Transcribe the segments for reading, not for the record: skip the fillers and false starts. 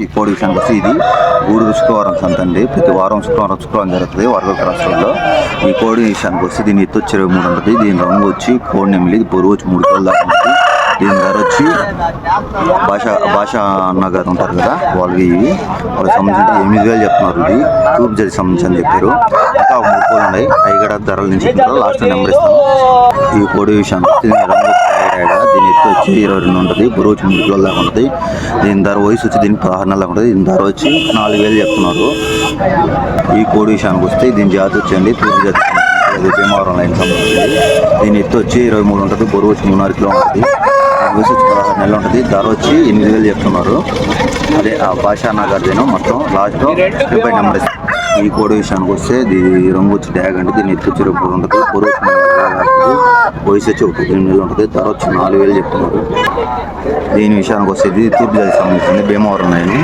ఈ కోడి విషయానికి వస్తే ఇది గూడూరు శుక్రవారం సంత అండి. ప్రతి వారం శుక్రవారం జరుగుతుంది వర్గ రాష్ట్రాల్లో. ఈ కోడి విషయానికి వస్తే దీని ఎత్తు వచ్చి 23 ఉంటుంది. దీని రంగు వచ్చి కోడి నెమిలి, ఇది బరువు వచ్చి 3 కిలోల దాకా ఉంటుంది. దీని ధర వచ్చి భాష అన్నగారు ఉంటారు కదా వాళ్ళకి వాళ్ళకి సంబంధించి 8,000 చెప్తున్నారు. ఇది ట్యూబ్ జరి సంబంధించి అని చెప్పారు. ఇంకా 3 కోళ్ళు ఉన్నాయి. అవి కూడా ధరలు నుంచి లాస్ట్ నెంబర్ ఇస్తాను. ఈ కోడి విషయానికి వస్తే దీని రంగు దీని ఎత్తు వచ్చి 22 ఉంటుంది. బరువు వచ్చి 3 కిలోల దాకా ఉంటుంది. దీని ధర వయసు వచ్చి దీనికి 16 నెలల దాకా ఉంటుంది. దీని ధర వచ్చి 4,000 చెప్తున్నారు. ఈ కోడి విషయానికి వస్తే దీని జాతి వచ్చండి తూర్పు జాతి భీమవరం లైన్ సంబంధించింది. దీని ఎత్తు వచ్చి 23 ఉంటుంది. బరువు వచ్చి 3.5 కిలో ఉంటుంది. వయసు వచ్చి 16 నెలలు ఉంటుంది. ధర వచ్చి 8,000 చెప్తున్నారు. అదే ఆ భాషా నగర్దేనో మొత్తం లాస్ట్లో స్క్రీన్ నెంబర్ ఇస్తుంది. ఈ కోడి విషయానికి వస్తే దీని రంగు వచ్చి డ్యాగ్ అంటే దీని ఎత్తు వచ్చి 2 ఉంటుంది. బరువు వయసు వచ్చి 1 నెలలు ఉంటుంది. ధర వచ్చి 4,000 చెప్తున్నారు. దీని విషయానికి వస్తే ఇది తూర్పు జాతికి సంబంధించింది భీమవరం లైన్.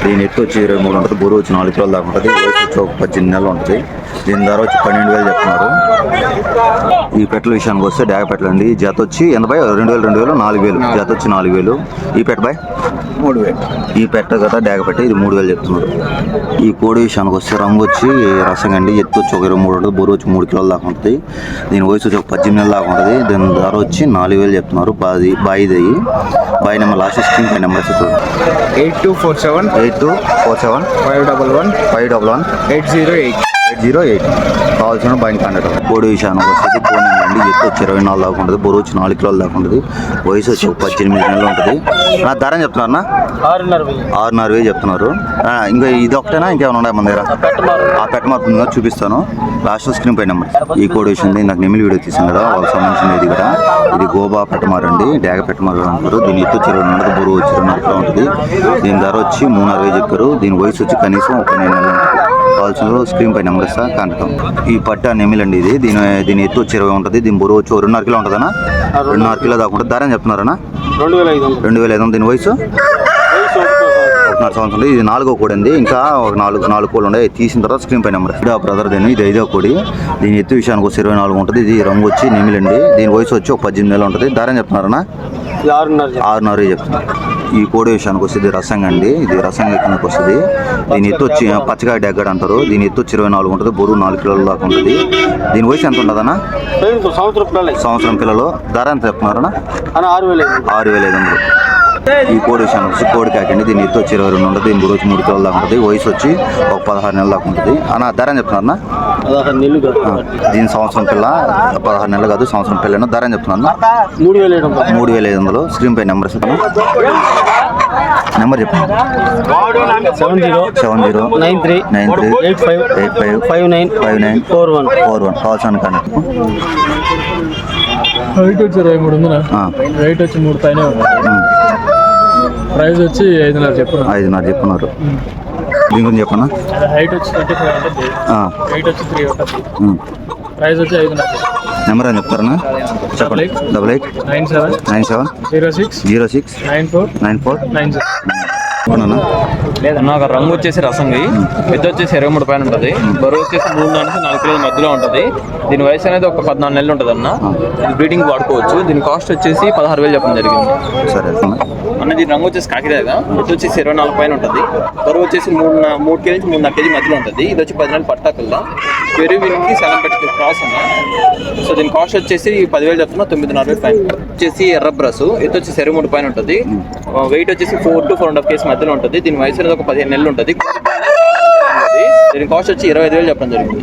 దీని ఎత్తు వచ్చి 23 ఉంటుంది. బరువు వచ్చి 4 కిలోల దాకా ఉంటుంది. వయసు వచ్చి 18 నెలలు ఉంటుంది. దీని ధర వచ్చి 12,000 చెప్తున్నారు. ఈ పెట్టల విషయానికి వస్తే డ్యాగ పెట్టలు అండి. జత వచ్చి ఎంత బై 2,000 4,000 జత వచ్చి 4,000. ఈ పెట్ట బై 3,000. ఈ పెట్ట కదా డ్యాగ పెట్ట ఇది 3,000 చెప్తున్నారు. ఈ కోడి విషయానికి వస్తే రంగు వచ్చి రసం అండి. ఎత్తు వచ్చి 23 ఉంటుంది. బరువు వచ్చి 3 కిలోల దాకా ఉంటుంది. దీని వయసు వచ్చి 18 నెలల దాకా ఉంటుంది. దీని ధర వచ్చి 4,000 చెప్తున్నారు. బాయిదయ్యి బాయ్ నెంబర్ లాస్ట్ స్క్రీన్ పై నెంబర్ వచ్చి 8247 511 808 కావాల్సిన బైక్ కాంటాక్ట్. కోడి విషయానికి వస్తుంది కోడి అండి. ఎత్తు వచ్చి 24 దాకా ఉంటుంది. బరువు వచ్చి 4 కిలోల దాకా ఉంటుంది. వయసు వచ్చి 18 నెలలు ఉంటుంది. నా ధర చెప్తున్నా 6,500 చెప్తున్నారు. ఇంకా ఇది ఒకటేనా ఇంకేమైనా ఉన్నాయి మన దగ్గర? ఆ పెట్ట మార్పు చూపిస్తాను లాస్ట్ స్క్రీన్ పై నెంబర్. ఈ కోడి విషయం నాకు నెమిలి వీడియో తీసాను కదా వాళ్ళకి సంబంధించిన ఇది కూడా. ఇది గోబా పెట్టమారండి. డ్యాగ పెట్టమారు అంటారు. దీని ఎత్తు వచ్చి 2 ఉంటుంది. బరువు వచ్చి 2.5 కిలో ఉంటుంది. దీని ధర వచ్చి 3,60 చెప్పారు. దీని వయసు వచ్చి కనీసం 18 నెలలు ఉంటుంది. కావాల్సిన స్క్రీన్ పై నెంబర్ ఇస్తా కాంటాక్ట్. ఈ పట్ట నెమిలి అండి. ఇది దీని ఎత్తు వచ్చి 20 ఉంటుంది. దీని బరువు వచ్చి 2.5 కిలో ఉంటుందన్నా. 2.5 కిలో దాకా ఉంటుంది. ధర అని చెప్తున్నారన్నా 2,500. దీని వయసు 1.5 సంవత్సరం. ఇది 4వ కోడి అండి. ఇంకా ఒక 4 కోళ్ళు ఉన్నాయి. తీసిన తర్వాత స్క్రీన్ పై నెంబర్. ఇది బ్రదర్ దేని ఇది 5వ కోడి. దీని ఎత్తు విషయానికి వచ్చి 24 ఉంటుంది. ఇది రంగు వచ్చి నెమిలండి. దీని వయసు వచ్చి 18 నెలలు ఉంటుంది. ధర అని చెప్తున్నారన్నా 6,500 చెప్తున్నారు. ఈ కోడి విషయానికి వస్తే ఇది రసంగా అండి. ఇది రసంగా కిందకి వస్తుంది. దీని ఎత్తు వచ్చి పచ్చకాయ డెగ్గడ అంటారు. దీని ఎత్తు వచ్చి 24 ఉంటుంది. బరువు 4 కిలోల దాకా ఉంటుంది. దీని వయసు ఎంత ఉంటుందన్నా? సంవత్సరం పిల్లలు. ధర ఎంత చెప్తున్నారన్నా? 6,500. ఈ కోడి విషయానికి వచ్చి కోడి కాకండి. దీని ఎత్తు వచ్చి 22 ఉంటుంది. దీని బరువు వచ్చి 3 కిలోల దాకా ఉంటుంది. వయసు వచ్చి 16 నెలల దాకా ఉంటుంది. అన్న ధర అని చెప్తున్నారన్నా? దీని సంవత్సరం పిల్ల 16 నెలలు కాదు సంవత్సరం పిల్లను. ధర అని చెప్తున్నా 3,500. స్క్రీన్ పై నెంబర్ ఇస్తాను. నెంబర్ చెప్పండి. 709393855941 కావాల్సిన కాంటాక్ట్. హైట్ వచ్చి 23 ఉందా? రేట్ వచ్చి 3 పైన. ప్రైస్ వచ్చి 5,500 చెప్పున్నారు. దీని గురించి చెప్పన్నా. హైట్ వచ్చి 25 ఉంటుంది. హైట్ వచ్చి 3 ఉంటుంది. ప్రైస్ వచ్చి 5,500. నెంబర్ అని చెప్తారన్నా? చెప్పండి. 88970606949490. నాకు రంగు వచ్చేసి రసంగి. ఎత్తు వచ్చేసి 23 పైన ఉంటుంది. బరువు వచ్చేసి 3-4 కిలోల మధ్యలో ఉంటుంది. దీని వయసు అనేది ఒక 14 నెలలు ఉంటుంది అన్న. ఇది బ్రీడింగ్ వాడుకోవచ్చు. దీని కాస్ట్ వచ్చేసి 16,000 చెప్పడం జరిగింది. సరే అన్న దీని రంగు వచ్చేసి కాకిరేగా. ఎత్తు వచ్చేసి 24 పైన ఉంటుంది. బరువు వచ్చేసి 3 కేజీ నుంచి 3.5 కేజీ మధ్యలో ఉంటుంది. ఇది వచ్చి 10 నెలలు పట్టా పిల్ల. పెరుగుకి సెలం పెట్టి క్రాస్ అన్న. సో దీని కాస్ట్ వచ్చేసి 10,000 చెప్తున్నా. 9,40 పైన వచ్చేసి ఎర్ర బ్రస్. ఎత్తు వచ్చి 23 పైన ఉంటుంది. వెయిట్ వచ్చేసి 4 to 4.5 కేజీ మధ్యలో ఉంటుంది. దీని వయసు అనేది ఒక 15 నెలలు ఉంటుంది. దీని కాస్ట్ వచ్చి 25,000 చెప్పడం జరిగింది.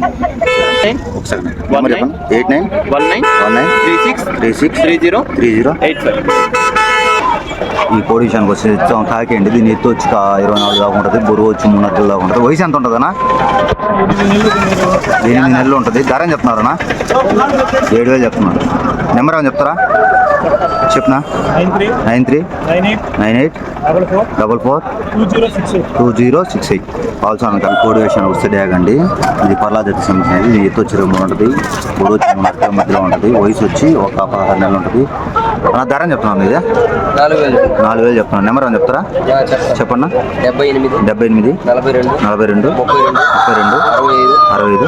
8919363085. ఈ కోడి విషయానికి వచ్చి తాకేయండి. దీని ఎత్తు వచ్చి 24 దాకా ఉంటుంది. బరువు వచ్చి 3 నెలల దాకా ఉంటుంది. వయసు ఎంత ఉంటుందన్నా? 8 నెలలు ఉంటుంది. ధర అని చెప్తున్నారన్నా? 7,000 చెప్తున్నారు. నెంబర్ ఏమని చెప్తారా? చెప్పనా? 9398442068. కావాల్సిన కోడి విషయానికి వస్తే డ్యాగండి. ఇది పర్లా జట్టు సంబంధించినది. ఇది ఎత్తు వచ్చి 2 ఉంటుంది. బరువు వచ్చి 3 నెలల మధ్యలో ఉంటుంది. వయసు వచ్చి ఒక 16 నెలలు ఉంటుంది. నా ధర అని చెప్తున్నాను. ఇది 4,000 చెప్తున్నాను. నెంబర్ అని చెప్తారా? చెప్పన్నా. 78 42 32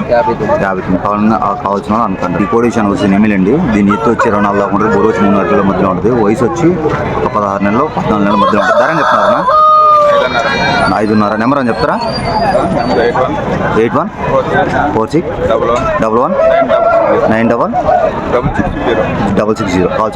65 కావాల్సిన అనుకోండి. ఈ కోడి విషయానికి వచ్చి నెమిలండి. దీని ఎత్తు వచ్చి 24 దాకా ఉంటుంది. బరువు వచ్చి 3 నెలల మధ్యలో ఉంటుంది. వయసు వచ్చి 16 నెలలు 14 నెలల మధ్యలో ఉంటుంది. ధర అని చెప్తున్నారా? 5:30 నెంబర్ అని చెప్తారా? 814611 96660. కాల్